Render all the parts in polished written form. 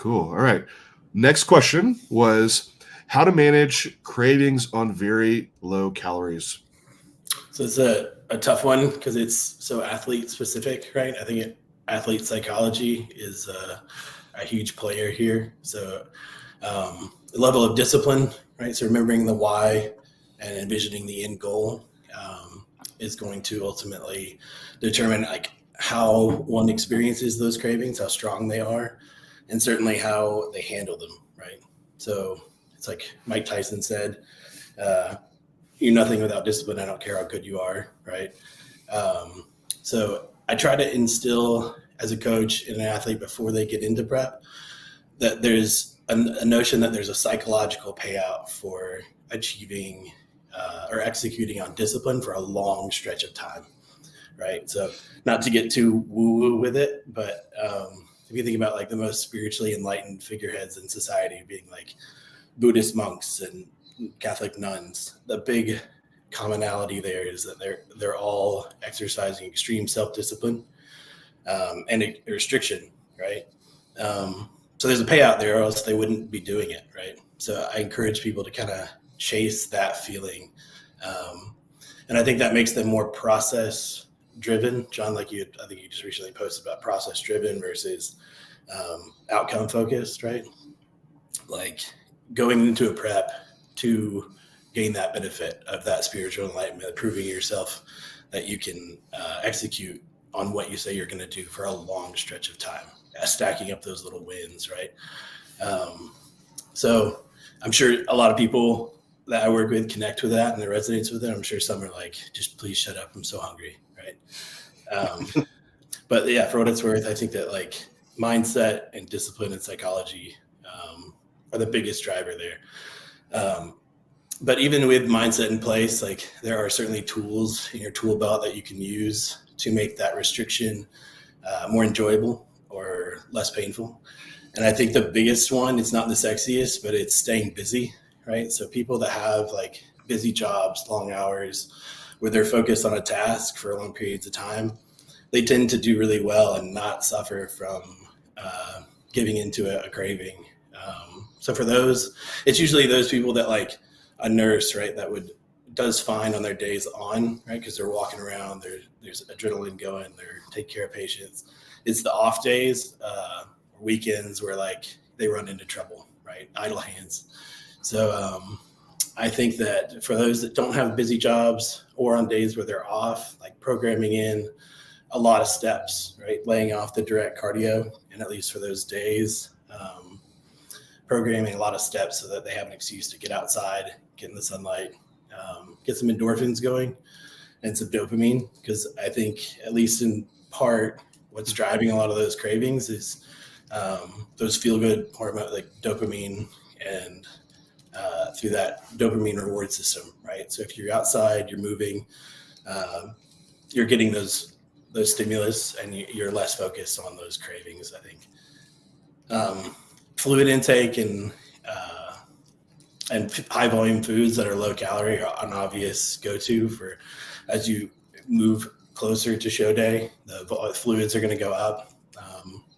Cool. All right. Next question was how to manage cravings on very low calories. So it's a tough one because it's so athlete specific, right? I think athlete psychology is a huge player here. So the level of discipline, right? So remembering the why and envisioning the end goal is going to ultimately determine like how one experiences those cravings, how strong they are, and certainly how they handle them, right? So it's like Mike Tyson said, you're nothing without discipline. I don't care how good you are, right? So I try to instill as a coach and an athlete before they get into prep that there's a notion that there's a psychological payout for achieving or executing on discipline for a long stretch of time, right? So not to get too woo-woo with it, but if you think about like the most spiritually enlightened figureheads in society being like Buddhist monks and Catholic nuns, the big commonality there is that they're all exercising extreme self-discipline and a restriction, right? So there's a payout there, or else they wouldn't be doing it, right? So I encourage people to kind of chase that feeling, and I think that makes them more process-driven. John, I think you just recently posted about process-driven versus outcome-focused, right? Like going into a prep to gain that benefit of that spiritual enlightenment, proving yourself that you can execute on what you say you're going to do for a long stretch of time, stacking up those little wins, right? So I'm sure a lot of people that I work with connect with that and they resonate with it. I'm sure some are like, just please shut up. I'm so hungry, right? But yeah, for what it's worth, I think that like mindset and discipline and psychology are the biggest driver there. But even with mindset in place, like there are certainly tools in your tool belt that you can use to make that restriction more enjoyable or less painful. And I think the biggest one, it's not the sexiest, but it's staying busy, right? So people that have like busy jobs, long hours, where they're focused on a task for long periods of time, they tend to do really well and not suffer from giving into a craving. So for those, it's usually those people that like a nurse, right, that does fine on their days on, right, because they're walking around, there's adrenaline going, they're taking care of patients. It's the off days, weekends where like they run into trouble, right, idle hands. So I think that for those that don't have busy jobs or on days where they're off, like programming in a lot of steps, right, laying off the direct cardio, and at least for those days, programming a lot of steps so that they have an excuse to get outside, get in the sunlight, get some endorphins going and some dopamine. Because I think, at least in part, what's driving a lot of those cravings is those feel-good hormones like dopamine and through that dopamine reward system, right? So if you're outside, you're moving, you're getting those stimulus and you're less focused on those cravings, I think. Fluid intake and high volume foods that are low calorie are an obvious go-to for as you move closer to show day. The fluids are going to go up.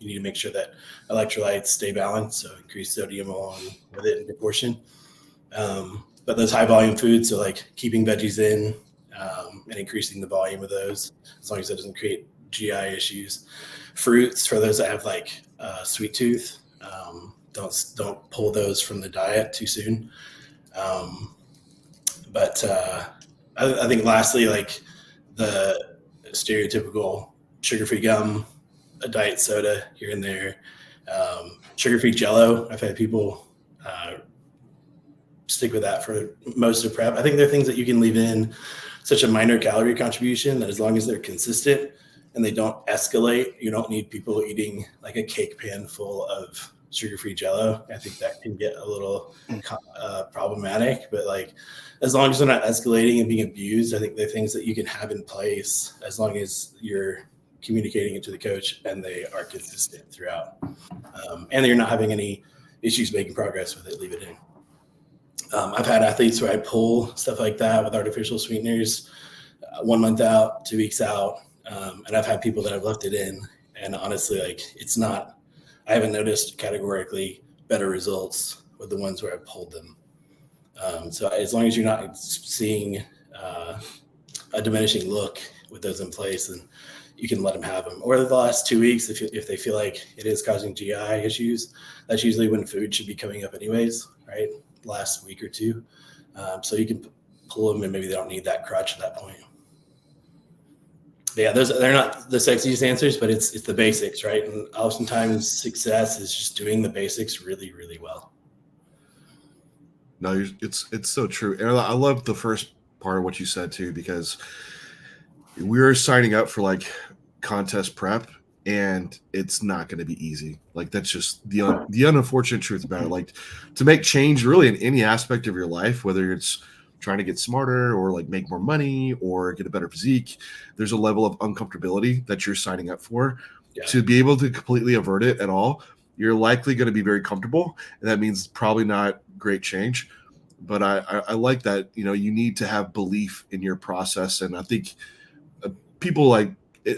You need to make sure that electrolytes stay balanced, so increase sodium along with it in proportion. But those high volume foods, so like keeping veggies in and increasing the volume of those, as long as it doesn't create GI issues. Fruits, for those that have like sweet tooth, don't pull those from the diet too soon. But I think lastly, like the stereotypical sugar-free gum, a diet soda here and there, sugar-free Jell-O. I've had people stick with that for most of prep. I think there are things that you can leave in, such a minor calorie contribution, that as long as they're consistent and they don't escalate, you don't need people eating like a cake pan full of sugar-free Jell-O. I think that can get a little problematic, but like as long as they're not escalating and being abused, I think they're things that you can have in place as long as you're communicating it to the coach and they are consistent throughout. And you're not having any issues making progress with it, leave it in. I've had athletes where I pull stuff like that with artificial sweeteners 1 month out, 2 weeks out. And I've had people that I've left it in, and honestly, like it's not I haven't noticed categorically better results with the ones where I pulled them. So as long as you're not seeing a diminishing look with those in place, then you can let them have them. Or the last 2 weeks, if they feel like it is causing GI issues, that's usually when food should be coming up anyways, right? Last week or two. So you can pull them and maybe they don't need that crutch at that point. But yeah, they're not the sexiest answers, but it's the basics, right? And oftentimes success is just doing the basics really, really well. No, it's so true. And I love the first part of what you said too, because we were signing up for like contest prep, and it's not going to be easy. Like that's just the unfortunate truth about it. Like to make change really in any aspect of your life, whether it's trying to get smarter or like make more money or get a better physique, there's a level of uncomfortability that you're signing up for. Yeah. To be able to completely avert it at all, you're likely going to be very comfortable, and that means probably not great change. But I like that, you need to have belief in your process. And I think people like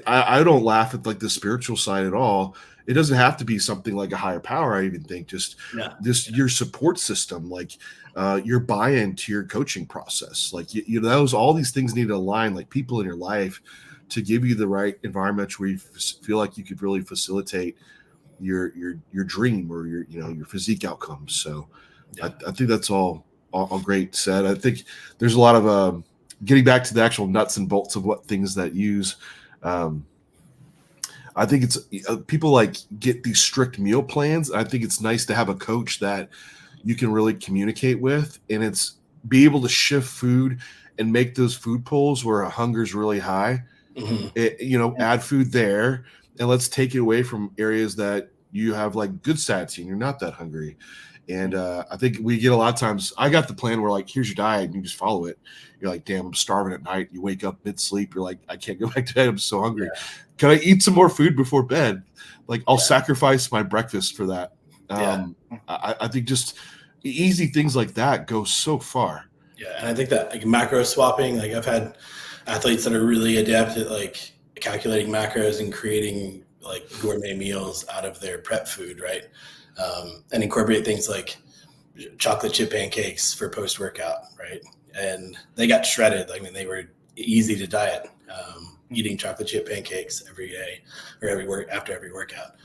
I don't laugh at like the spiritual side at all. It doesn't have to be something like a higher power. I even think just your support system, like your buy-in to your coaching process, like those all these things need to align, like people in your life, to give you the right environment where you feel like you could really facilitate your dream or your physique outcomes. So I think that's all great said. I think there's a lot of getting back to the actual nuts and bolts of what things that use. I think it's people like get these strict meal plans. I think it's nice to have a coach that you can really communicate with, and it's be able to shift food and make those food pulls where a hunger's really high. Add food there, and let's take it away from areas that you have like good satiety and you're not that hungry. And I think we get a lot of times, I got the plan where like, here's your diet and you just follow it. You're like, damn, I'm starving at night. You wake up mid-sleep. You're like, I can't go back to bed. I'm so hungry. Yeah. Can I eat some more food before bed? Like I'll sacrifice my breakfast for that. I think just easy things like that go so far. Yeah. And I think that like macro swapping, like I've had athletes that are really adept at like calculating macros and creating like gourmet meals out of their prep food, right? And incorporate things like chocolate chip pancakes for post-workout, right? And they got shredded. I mean, they were easy to diet, eating chocolate chip pancakes every day or after every workout.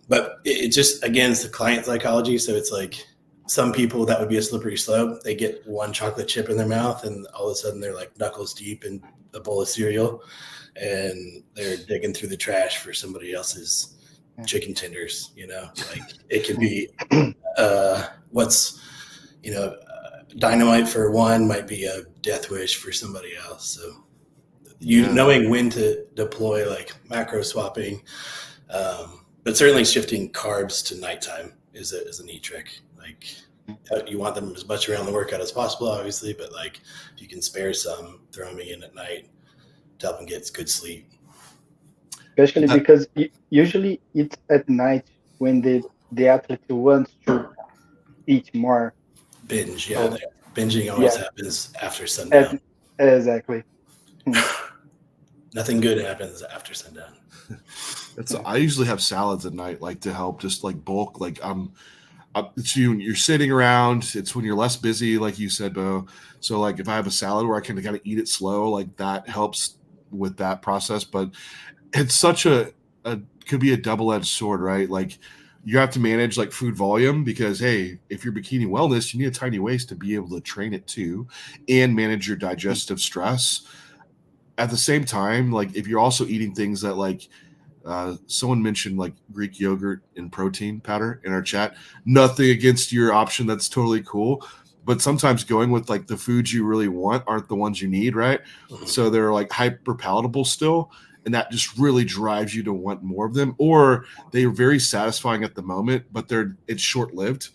But it just, again, it's the client psychology. So it's like some people that would be a slippery slope. They get one chocolate chip in their mouth and all of a sudden they're like knuckles deep in a bowl of cereal and they're digging through the trash for somebody else's chicken tenders. Like it could be dynamite for one might be a death wish for somebody else. So knowing when to deploy like macro swapping, but certainly shifting carbs to nighttime is a neat trick. Like you want them as much around the workout as possible, obviously, but like if you can spare some, throw them in at night to help them get good sleep. Especially because usually it's at night when the athlete wants to eat more. Binge, binging always happens after sundown. Exactly. Nothing good happens after sundown. I usually have salads at night, like to help just like bulk. Like it's you're sitting around. It's when you're less busy, like you said, Beau. So like if I have a salad where I can kind of eat it slow, like that helps with that process. But it's such could be a double-edged sword, right? Like you have to manage like food volume because, hey, if you're bikini wellness, you need a tiny waist to be able to train it too and manage your digestive stress. At the same time, like if you're also eating things that like someone mentioned like Greek yogurt and protein powder in our chat, nothing against your option. That's totally cool. But sometimes going with like the foods you really want aren't the ones you need, right? Mm-hmm. So they're like hyper palatable still. And that just really drives you to want more of them, or they are very satisfying at the moment, but it's short-lived.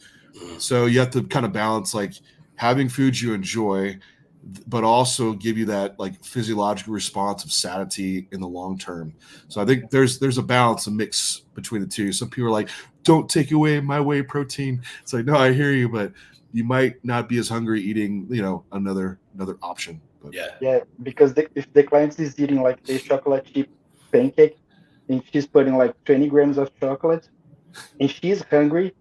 So you have to kind of balance like having foods you enjoy, but also give you that like physiological response of satiety in the long term. So I think there's a balance, a mix between the two. Some people are like, don't take away my whey protein. It's like, no, I hear you, but you might not be as hungry eating, another option. But yeah, because if the client is eating like the chocolate chip pancake and she's putting like 20 grams of chocolate, and she's hungry,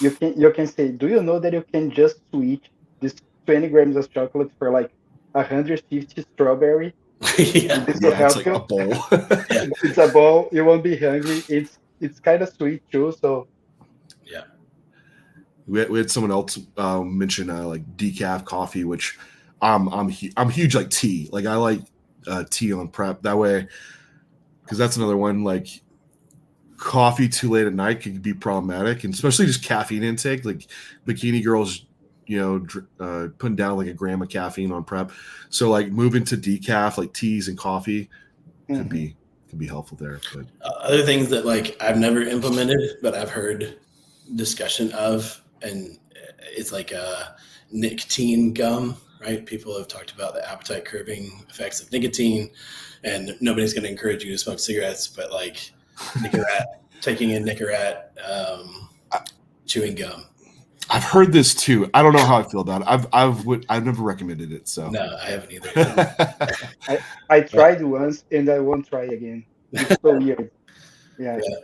you can say, do you know that you can just switch this 20 grams of chocolate for like 150 strawberry, and Yeah. this will Yeah, it's help like a you. bowl. Yeah. It's a bowl, you won't be hungry. It's kind of sweet too. So Yeah. We had someone else mention like decaf coffee, which I'm huge like tea. Like I like tea on prep that way, because that's another one. Like coffee too late at night can be problematic, and especially just caffeine intake. Like bikini girls, putting down like a gram of caffeine on prep. So like moving to decaf, like teas and coffee, could mhm. be helpful there. But Other things that like I've never implemented, but I've heard discussion of, and it's like a nicotine gum, right? People have talked about the appetite curbing effects of nicotine, and nobody's going to encourage you to smoke cigarettes, but like Nicorette, taking in Nicorette, chewing gum. I've heard this too. I don't know how I feel about it. I've never recommended it. So No, I haven't either. I tried once and I won't try again. It's so weird. Yeah. Yeah.